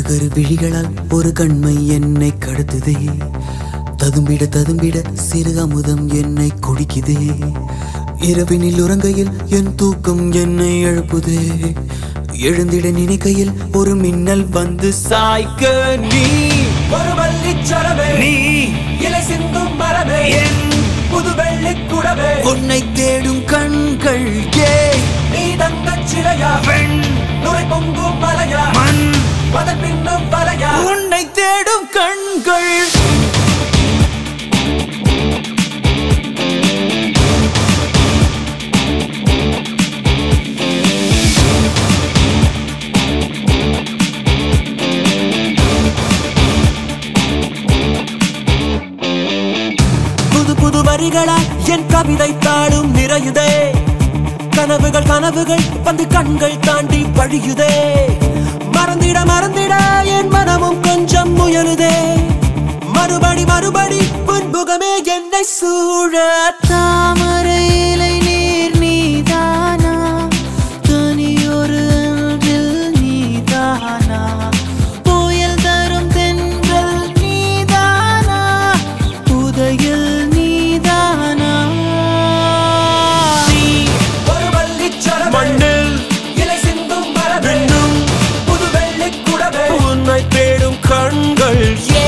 கரு விழிகளால் ஒரு கண்மை என்னை கடத்துதே. ததும்பிட ததும்பிட சிறு அமுதம் என்னை குடிக்குதே. இரவினில் உறங்கையில் என் தூக்கம் என்னை எழுப்புதே. எழுந்திட நினைக்கையில் ஒரு மின்னல் வந்து சாய்க்க நீ ஒரு வள்ளிச்சரமே, நீ இலை சிந்தும் மரமே, என் புது வெள்ளிக்குடமே, உன்னை தேடும் கண்கள் ஏ நீ தங்கச் சிலையா, பெண் நுரை பொங்கும் மலையா, மண் மதன் பின்னும் வலையா, உன்னை தேடும் கண்கள். புது வரிகளால் என் கவிதை தாளும் நிறையுதே. கனவுகள் கனவுகள் வந்து கண்கள் தாண்டி வழியுதே. மறந்திட மறந்திட என் மனமும் கொஞ்சம் முயலுதே. மறுபடி மறுபடி புன்முகமே என்னை சூழ. தாமரை இலை நீர் நீதானா, தனி ஒரு அன்றில் நீதானா, புயல் தரும் தென்றல் நீதானா, புதையல் நீதானா. நீ ஒரு வள்ளிச்சரமே, மண்ணில் இலை சிந்தும் மரமே, இன்னும் புது வெள்ளிக்குடமே, உன்னை தேடும் கண்கள் ஏ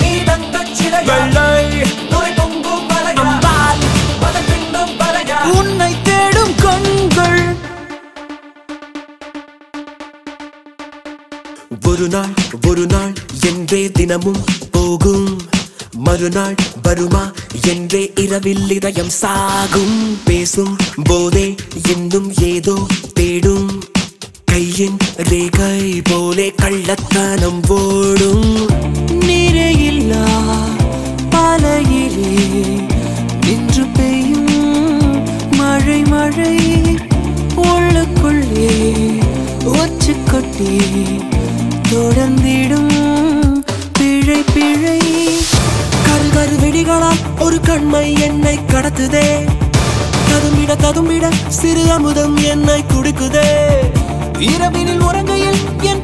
நீ தங்கச் சிலையா, வெள்ளை நுரை பொங்கும் மலையா, அம்பால் மதன் பின்னும் வலையா, உன்னை தேடும் கண்கள். ஒரு நாள் என்றே தினமும் போகும். மறுநாள் வருமா என்றே இரவில் இதயம் சாகும். பேசும் போதே இன்னும் ஏதோ தேடும். கையின் ரேகை போலே கள்ளத்தனம் ஓடும். நிறையில்லா பாலையிலே நின்று பெய்யும் மழை மழை உள்ளுக்குள்ளே ஒச்சு கொட்டி தொடர்ந்திடும் பிழை பிழை. கரு கரு வெடிகளால் ஒரு கண்மை என்னை கடத்துதே. ததும்பிட ததும்பிட சிறு அமுதம் என்னை குடிக்குதே. இரவினில் உறங்கையில் என்